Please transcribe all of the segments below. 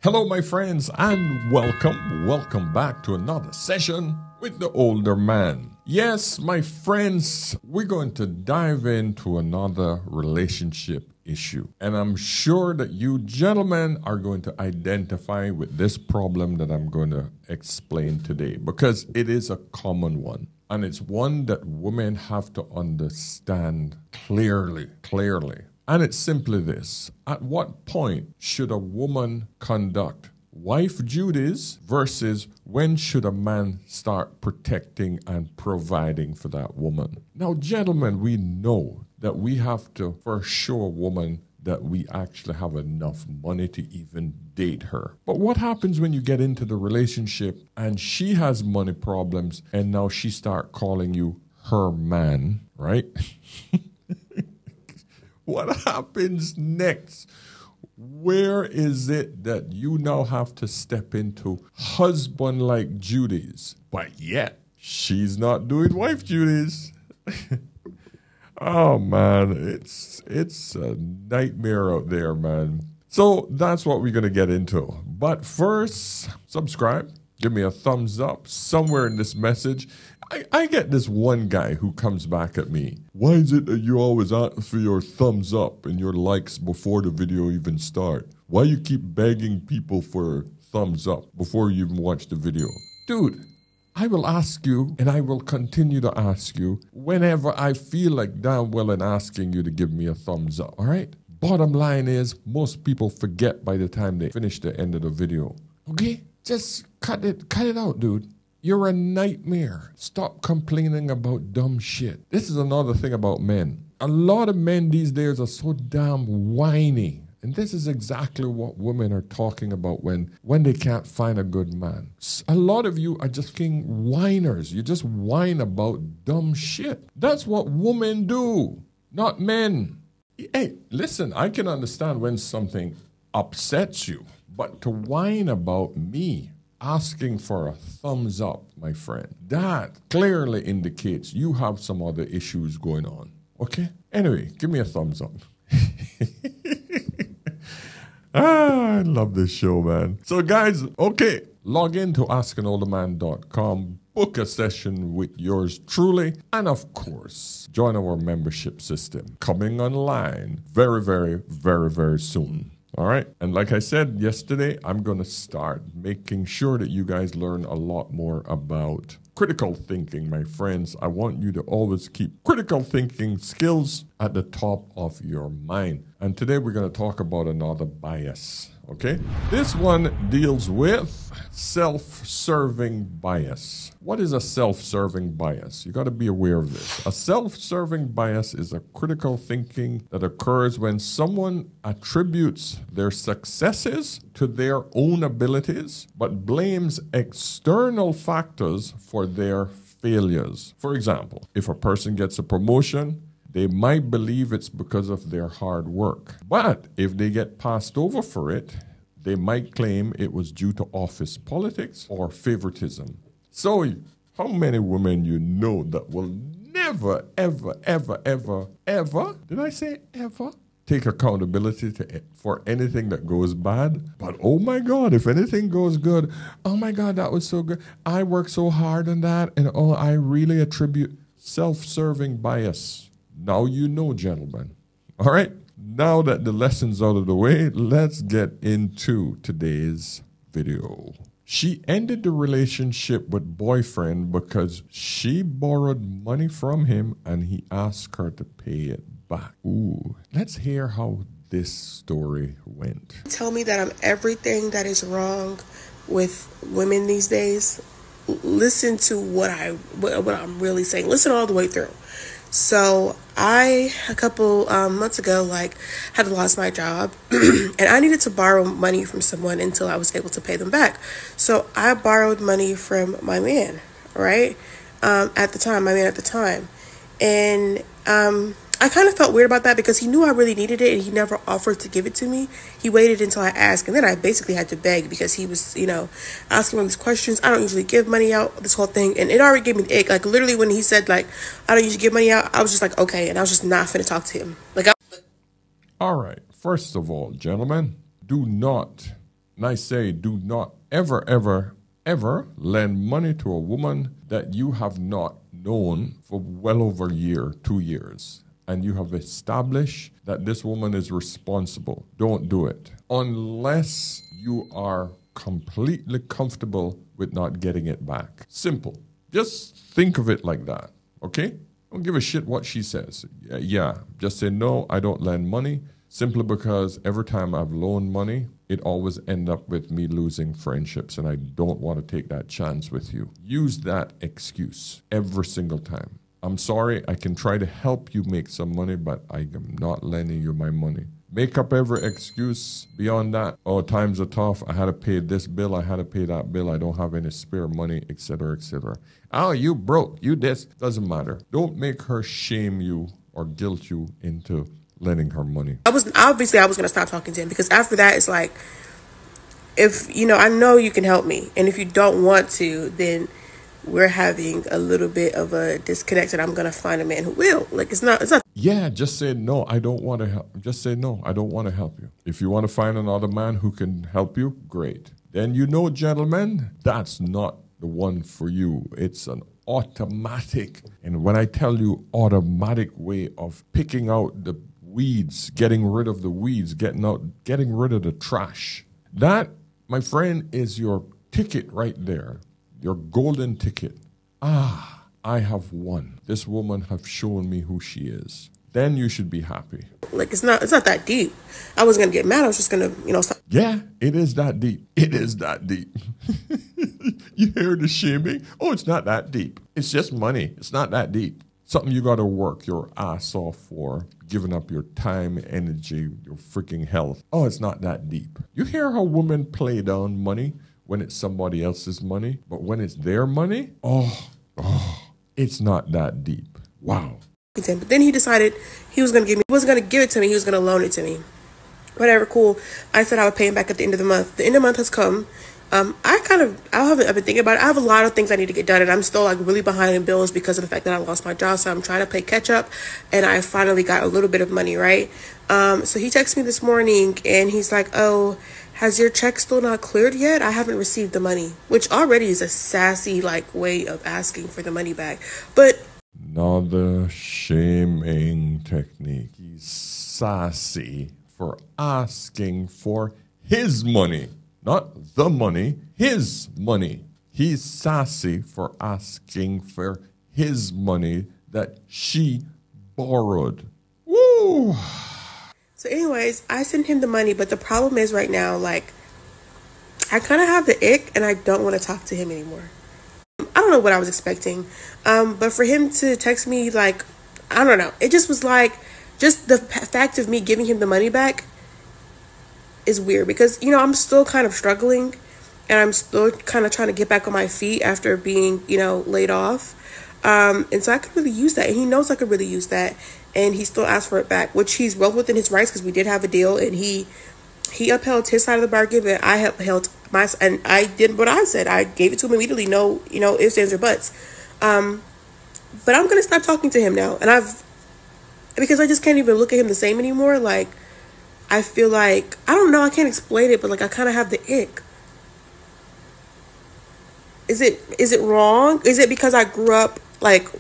Hello, my friends, and welcome back to another session with the older man. Yes, my friends, we're going to dive into another relationship issue. And I'm sure that you gentlemen are going to identify with this problem that I'm going to explain today because it is a common one. And it's one that women have to understand clearly. And it's simply this. At what point should a woman conduct wife duties versus when should a man start protecting and providing for that woman? Now, gentlemen, we know that we have to first show a woman that we actually have enough money to even date her. But what happens when you get into the relationship and she has money problems and now she start calling you her man, right? What happens next? Where is it that you now have to step into husband-like duties, but yet she's not doing wife duties? Oh man, it's a nightmare out there, man. So that's what we're gonna get into. But first, subscribe, give me a thumbs up somewhere in this message. I get this one guy who comes back at me. Why is it that you always ask for your thumbs up and your likes before the video even start? Why you keep begging people for thumbs up before you even watch the video? Dude, I will ask you and I will continue to ask you whenever I feel like damn well in asking you to give me a thumbs up, all right? Bottom line is most people forget by the time they finish the end of the video. Okay? Just cut it out, dude. You're a nightmare. Stop complaining about dumb shit. This is another thing about men. A lot of men these days are so damn whiny. And this is exactly what women are talking about when they can't find a good man. A lot of you are just being whiners. You just whine about dumb shit. That's what women do, not men. Hey, listen, I can understand when something upsets you, but to whine about me asking for a thumbs up, my friend, that clearly indicates you have some other issues going on. Okay? Anyway, give me a thumbs up. I love this show, man. So guys, okay, log in to askanolderman.com, book a session with yours truly, and of course, join our membership system coming online very soon. All right. And like I said yesterday, I'm going to start making sure that you guys learn a lot more about critical thinking, my friends. I want you to always keep critical thinking skills at the top of your mind. And today we're going to talk about another bias. Okay. This one deals with self-serving bias. What is a self-serving bias? You got to be aware of this. A self-serving bias is a critical thinking that occurs when someone attributes their successes to their own abilities, but blames external factors for their failures. For example, if a person gets a promotion, they might believe it's because of their hard work. But if they get passed over for it, they might claim it was due to office politics or favoritism. So, how many women you know that will never, ever did I say ever? Take accountability for anything that goes bad. But oh my God, if anything goes good, oh my God, that was so good. I worked so hard on that, and oh, I really attribute self-serving bias. Now you know, gentlemen. All right? Now that the lesson's out of the way, let's get into today's video. She ended the relationship with boyfriend because she borrowed money from him and he asked her to pay it back. Ooh, let's hear how this story went. Tell me that I'm everything that is wrong with women these days. Listen to what I'm really saying. Listen all the way through. So I, a couple months ago, had lost my job and I needed to borrow money from someone until I was able to pay them back. So I borrowed money from my man, right? At the time. And I kind of felt weird about that because he knew I really needed it and he never offered to give it to me. He waited until I asked, and then I basically had to beg because he was, asking all these questions. I don't usually give money out, this whole thing, and it already gave me the ick. Like, literally when he said, I don't usually give money out, I was just like, okay, and I was just not finna talk to him. All right, first of all, gentlemen, do not And I say, do not ever, ever, ever lend money to a woman that you have not known for well over a year, 2 years. And you have established that this woman is responsible. Don't do it. Unless you are completely comfortable with not getting it back. Simple. Just think of it like that. Okay? Don't give a shit what she says. Yeah. Just say, no, I don't lend money. Simply because every time I've loaned money, it always ends up with me losing friendships, and I don't want to take that chance with you. Use that excuse every single time. I'm sorry, I can try to help you make some money, but I am not lending you my money. Make up every excuse beyond that. Oh, times are tough. I had to pay this bill. I had to pay that bill. I don't have any spare money, etc., etc. Oh, you broke. You this. Doesn't matter. Don't make her shame you or guilt you into lending her money. I was going to stop talking to him, because after that, it's like, if, I know you can help me. And if you don't want to, then we're having a little bit of a disconnect, and I'm going to find a man who will. Like, it's not. Yeah, just say, no, I don't want to help. Just say, no, I don't want to help you. If you want to find another man who can help you, great. Then gentlemen, that's not the one for you. It's an automatic, and when I tell you automatic way of picking out the weeds, getting rid of the weeds, getting rid of the trash. That, my friend, is your ticket right there. Your golden ticket. Ah, I have won. This woman have shown me who she is. Then you should be happy. Like, it's not that deep. I wasn't going to get mad. I was just going to, stop. Yeah, it is that deep. It is that deep. You hear the shaming? Oh, it's not that deep. It's just money. It's not that deep. Something you got to work your ass off for, giving up your time, energy, your freaking health. Oh, it's not that deep. You hear how women play down money when it's somebody else's money, but when it's their money, it's not that deep. Wow. But then he decided he wasn't going to give it to me. He was going to loan it to me. Whatever, cool. I said I would pay him back at the end of the month. The end of the month has come. I've been thinking about it. I have a lot of things I need to get done, and I'm still like really behind in bills because of the fact that I lost my job. So I'm trying to play catch up, and I finally got a little bit of money, right? So he texted me this morning, and he's like, oh, has your check still not cleared yet? I haven't received the money, which already is a sassy way of asking for the money back. But another shaming technique. He's sassy for asking for his money. Not the money, his money. He's sassy for asking for his money that she borrowed. Woo! So anyways, I sent him the money, but the problem is right now, I kind of have the ick, and I don't want to talk to him anymore. I don't know what I was expecting, but for him to text me, I don't know. It just was just the fact of me giving him the money back is weird, because I'm still kind of struggling, and I'm still kind of trying to get back on my feet after being laid off, and so I could really use that, and he knows I could really use that, and he still asked for it back, which he's well within his rights, because we did have a deal, and he upheld his side of the bargain, but I upheld my, and I did what I said. I gave it to him immediately, no ifs, ands, or buts, but I'm gonna stop talking to him now, and because I just can't even look at him the same anymore. I feel like, I don't know, I can't explain it, but I kind of have the ick. Is it wrong? Is it because I grew up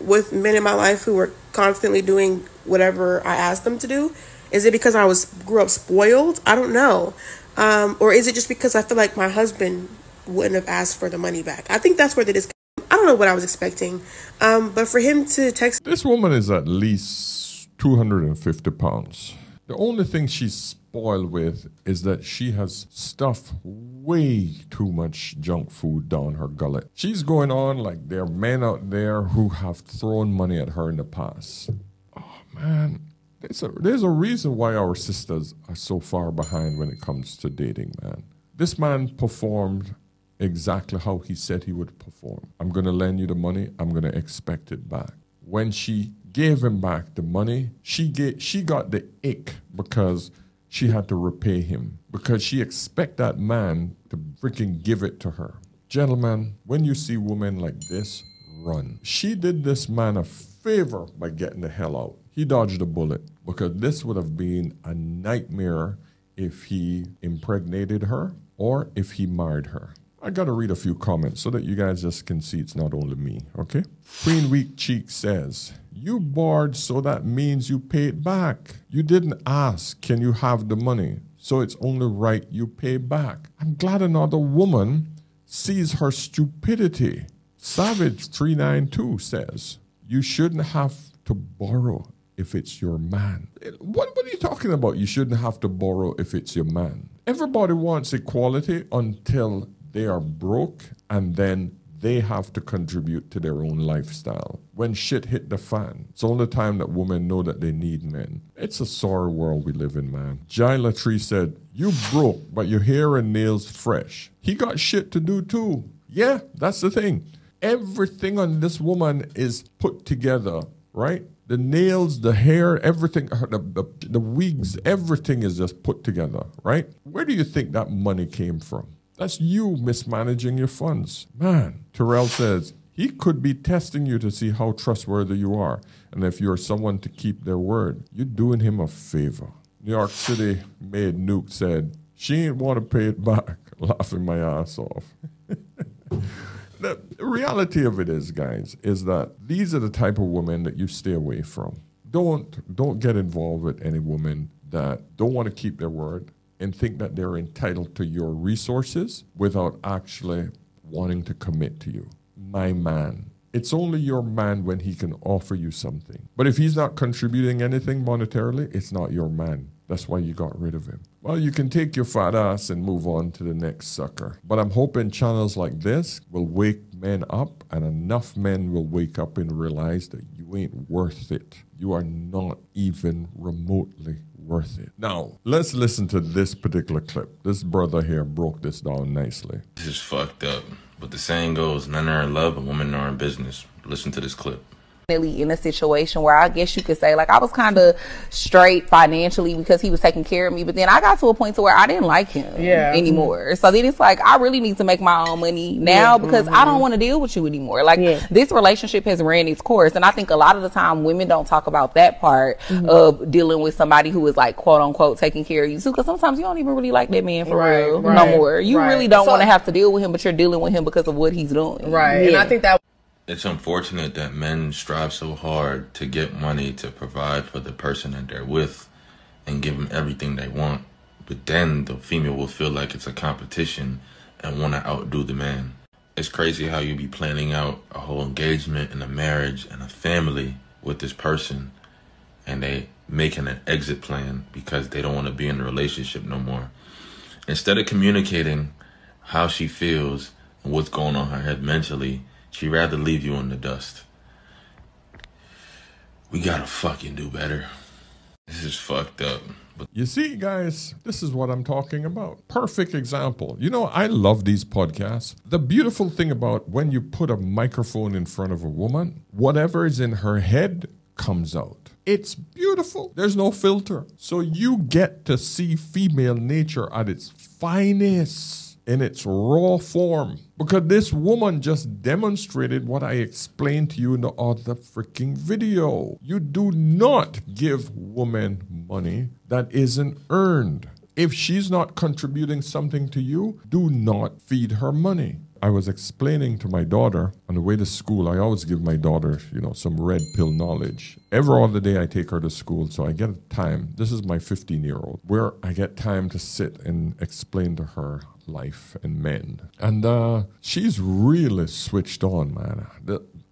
with men in my life who were constantly doing whatever I asked them to do? Is it because I grew up spoiled? I don't know. Or is it just because I feel like my husband wouldn't have asked for the money back? I think that's where it is. I don't know what I was expecting. But for him to text... This woman is at least 250 pounds. The only thing she's spoiled with is that she has stuffed way too much junk food down her gullet. She's going on like there are men out there who have thrown money at her in the past. Oh, man. There's a reason why our sisters are so far behind when it comes to dating, man. This man performed exactly how he said he would perform. I'm going to lend you the money. I'm going to expect it back. When she gave him back the money, she got the ick because she had to repay him, because she expect that man to freaking give it to her. Gentlemen, when you see women like this, run. She did this man a favor by getting the hell out. He dodged a bullet, because this would have been a nightmare if he impregnated her or if he married her. I got to read a few comments so that you guys just can see it's not only me, okay? Queen Weak Cheek says, you borrowed, so that means you paid back. You didn't ask, can you have the money? So it's only right you pay back. I'm glad another woman sees her stupidity. Savage 392 says, you shouldn't have to borrow if it's your man. What are you talking about? You shouldn't have to borrow if it's your man. Everybody wants equality until they are broke, and then they have to contribute to their own lifestyle. When shit hit the fan, it's the only time that women know that they need men. It's a sorry world we live in, man. Jai Latree said, you broke, but your hair and nails fresh. He got shit to do too. Yeah, that's the thing. Everything on this woman is put together, right? The nails, the hair, everything, the wigs, everything is just put together, right? Where do you think that money came from? That's you mismanaging your funds. Man, Terrell says, he could be testing you to see how trustworthy you are. And if you're someone to keep their word, you're doing him a favor. New York City maid Nuke said, she ain't want to pay it back. Laughing my ass off. The reality of it is, guys, is that these are the type of women that you stay away from. Don't get involved with any women that don't want to keep their word and think that they're entitled to your resources without actually wanting to commit to you. My man. It's only your man when he can offer you something. But if he's not contributing anything monetarily, it's not your man. That's why you got rid of him. Well, you can take your fat ass and move on to the next sucker. But I'm hoping channels like this will wake men up, and enough men will wake up and realize that you ain't worth it. You are not even remotely worth it. Now, let's listen to this particular clip. This brother here broke this down nicely. This is fucked up. But the saying goes, men are in love and women are in business. Listen to this clip. In a situation where I guess you could say, like, I was kind of straight financially because he was taking care of me, but then I got to a point to where I didn't like him anymore. So then it's like, I really need to make my own money now because I don't want to deal with you anymore. Like, this relationship has ran its course, and I think a lot of the time women don't talk about that part of dealing with somebody who is, like, quote unquote taking care of you too, because sometimes you don't even really like that man for real no more. You really don't want to have to deal with him, but you're dealing with him because of what he's doing. And I think that it's unfortunate that men strive so hard to get money to provide for the person that they're with and give them everything they want. But then the female will feel like it's a competition and want to outdo the man. It's crazy how you be planning out a whole engagement and a marriage and a family with this person, and they making an exit plan because they don't want to be in the relationship no more. Instead of communicating how she feels and what's going on in her head mentally, she'd rather leave you in the dust. We gotta fucking do better. This is fucked up. You see, guys, this is what I'm talking about. Perfect example. You know, I love these podcasts. The beautiful thing about when you put a microphone in front of a woman, whatever is in her head comes out. It's beautiful. There's no filter. So you get to see female nature at its finest, in its raw form. Because this woman just demonstrated what I explained to you in the other freaking video. You do not give women money that isn't earned. If she's not contributing something to you, do not feed her money. I was explaining to my daughter on the way to school. I always give my daughter, some red pill knowledge. Every other day I take her to school, so I get time. This is my 15-year-old, where I get time to sit and explain to her life and men. And she's really switched on, man.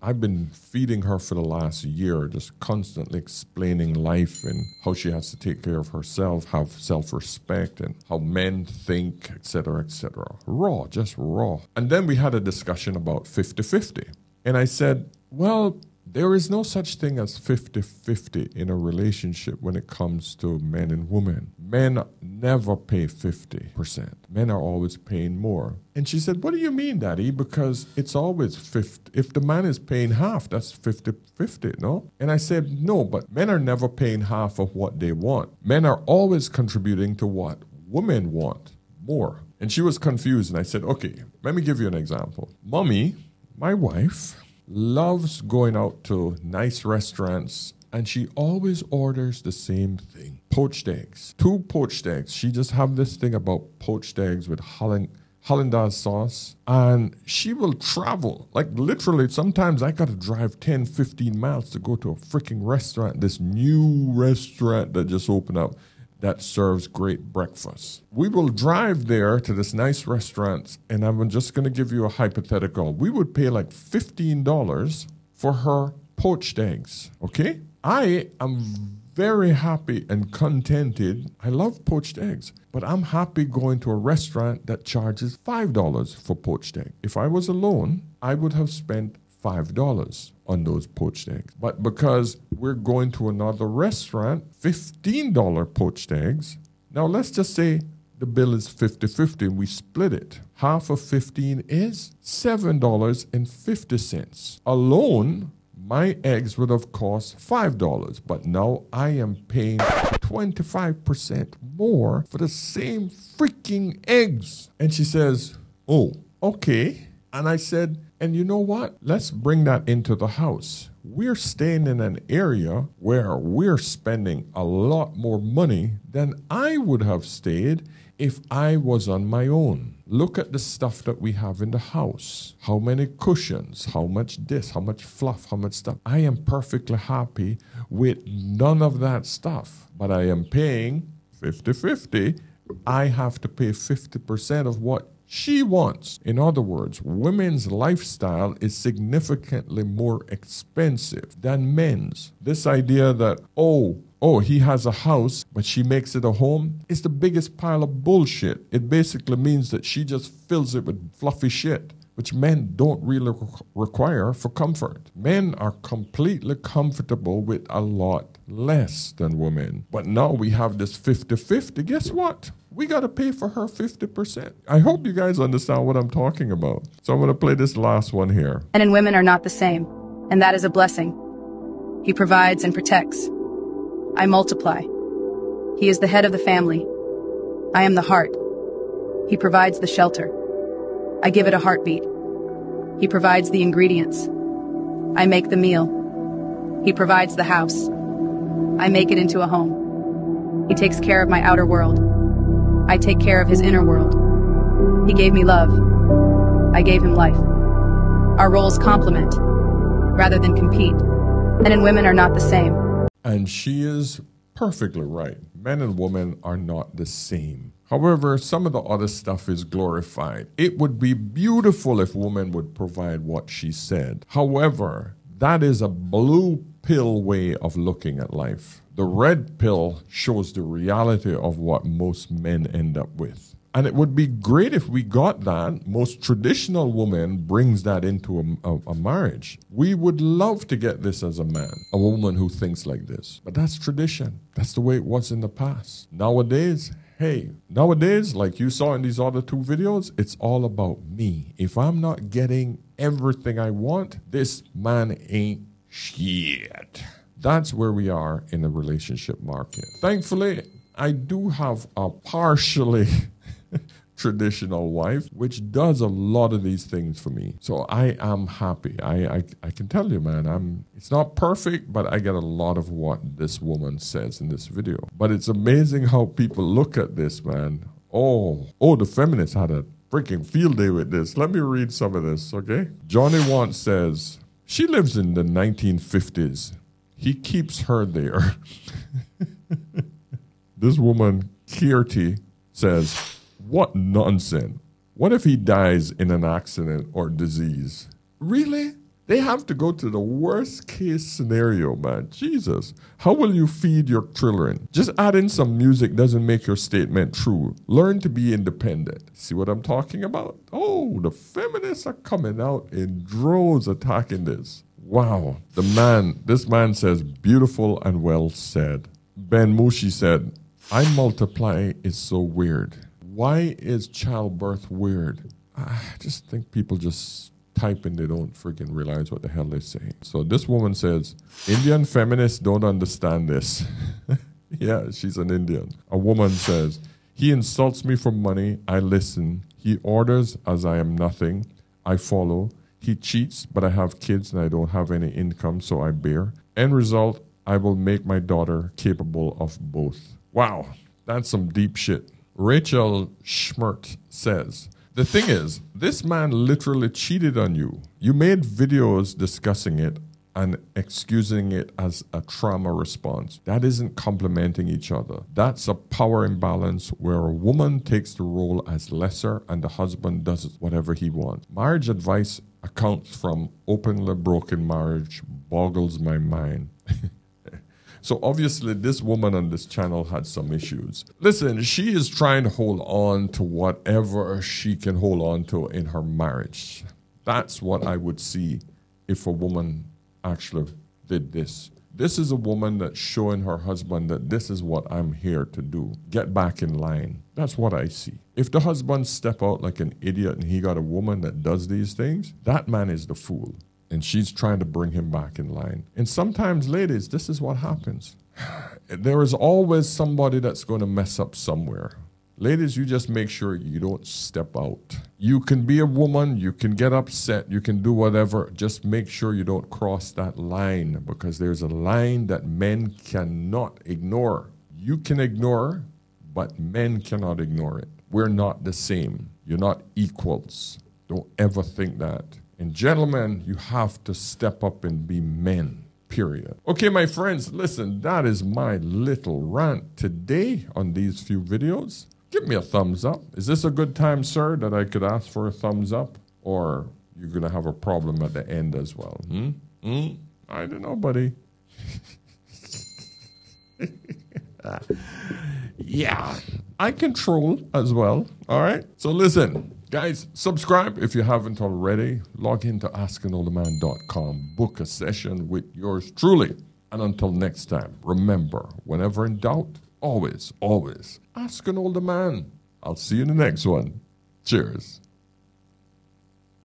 I've been feeding her for the last year, just constantly explaining life and how she has to take care of herself, have self-respect, and how men think, etc., etc. Raw, just raw. And then we had a discussion about 50-50. And I said, well, there is no such thing as 50-50 in a relationship when it comes to men and women. Men never pay 50%. Men are always paying more. And she said, what do you mean, Daddy? Because it's always 50. If the man is paying half, that's 50-50, no? And I said, no, but men are never paying half of what they want. Men are always contributing to what women want, more. And she was confused. And I said, okay, let me give you an example. Mommy, my wife, loves going out to nice restaurants, and she always orders the same thing. poached eggs. 2 poached eggs. She just have this thing about poached eggs with Hollandaise sauce, and she will travel. Like literally, sometimes I got to drive 10, 15 miles to go to a freaking restaurant, this new restaurant that just opened up that serves great breakfast. We will drive there to this nice restaurant, and I'm just going to give you a hypothetical. We would pay like $15 for her poached eggs, okay? I am very happy and contented. I love poached eggs, but I'm happy going to a restaurant that charges $5 for poached egg. If I was alone, I would have spent $5 on those poached eggs. But because we're going to another restaurant, $15 poached eggs. Now let's just say the bill is 50-50 and we split it. Half of 15 is $7.50. Alone, my eggs would have cost $5, but now I am paying 25% more for the same freaking eggs. And she says, oh, okay. And I said, and you know what? Let's bring that into the house. We're staying in an area where we're spending a lot more money than I would have stayed if I was on my own. Look at the stuff that we have in the house. How many cushions, how much this, how much fluff, how much stuff. I am perfectly happy with none of that stuff. But I am paying 50-50. I have to pay 50% of what she wants. In other words, women's lifestyle is significantly more expensive than men's. This idea that, oh, he has a house, but she makes it a home, is the biggest pile of bullshit. It basically means that she just fills it with fluffy shit, which men don't really require for comfort. Men are completely comfortable with a lot less than women. But now we have this 50-50. Guess what? We got to pay for her 50%. I hope you guys understand what I'm talking about. So I'm going to play this last one here. Men and women are not the same, and that is a blessing. He provides and protects. I multiply. He is the head of the family. I am the heart. He provides the shelter. I give it a heartbeat. He provides the ingredients. I make the meal. He provides the house. I make it into a home. He takes care of my outer world. I take care of his inner world. He gave me love. I gave him life. Our roles complement, rather than compete. Men and women are not the same. And she is perfectly right. Men and women are not the same. However, some of the other stuff is glorified. It would be beautiful if women would provide what she said. However, that is a blue pill way of looking at life. The red pill shows the reality of what most men end up with. And it would be great if we got that. Most traditional woman brings that into a marriage. We would love to get this as a man, a woman who thinks like this. But that's tradition. That's the way it was in the past. Nowadays, like you saw in these other 2 videos, it's all about me. If I'm not getting everything I want, this man ain't shit. That's where we are in the relationship market. Thankfully, I do have a partially traditional wife, which does a lot of these things for me. So I am happy. I can tell you, man, it's not perfect, but I get a lot of what this woman says in this video. But it's amazing how people look at this, man. Oh, the feminists had a freaking field day with this. Let me read some of this, okay? Johnny Want says, she lives in the 1950s. He keeps her there. This woman, Kirti, says, what nonsense. What if he dies in an accident or disease? Really? They have to go to the worst case scenario, man. Jesus. How will you feed your children? Just adding some music doesn't make your statement true. Learn to be independent. See what I'm talking about? Oh, the feminists are coming out in droves attacking this. Wow. This man says, beautiful and well said. Ben Mushi said, I multiply is so weird. Why is childbirth weird? I just think people just type and they don't freaking realize what the hell they're saying. So this woman says, Indian feminists don't understand this. Yeah, she's an Indian. A woman says, he insults me for money. I listen. He orders as I am nothing. I follow. He cheats, but I have kids and I don't have any income, so I bear. End result, I will make my daughter capable of both. Wow, that's some deep shit. Rachel Schmert says, the thing is, this man literally cheated on you. You made videos discussing it and excusing it as a trauma response. That isn't complementing each other. That's a power imbalance where a woman takes the role as lesser and the husband does whatever he wants. Marriage advice accounts from openly broken marriage boggles my mind. So obviously this woman on this channel had some issues. Listen, she is trying to hold on to whatever she can hold on to in her marriage. That's what I would see if a woman actually did this. This is a woman that's showing her husband that this is what I'm here to do. Get back in line. That's what I see. If the husband step out like an idiot and he got a woman that does these things, that man is the fool. And she's trying to bring him back in line. And sometimes, ladies, this is what happens. There is always somebody that's going to mess up somewhere. Ladies, you just make sure you don't step out. You can be a woman, you can get upset, you can do whatever. Just make sure you don't cross that line, because there's a line that men cannot ignore. You can ignore, but men cannot ignore it. We're not the same. You're not equals. Don't ever think that. And gentlemen, you have to step up and be men, period. Okay, my friends, listen, that is my little rant today on these few videos. Give me a thumbs up. Is this a good time, sir, that I could ask for a thumbs up? Or you're going to have a problem at the end as well? I don't know, buddy. Yeah, I control as well. All right. So listen. Guys, subscribe if you haven't already. Log into askanolderman.com. Book a session with yours truly. And until next time, remember, whenever in doubt, always, always ask an older man. I'll see you in the next one. Cheers.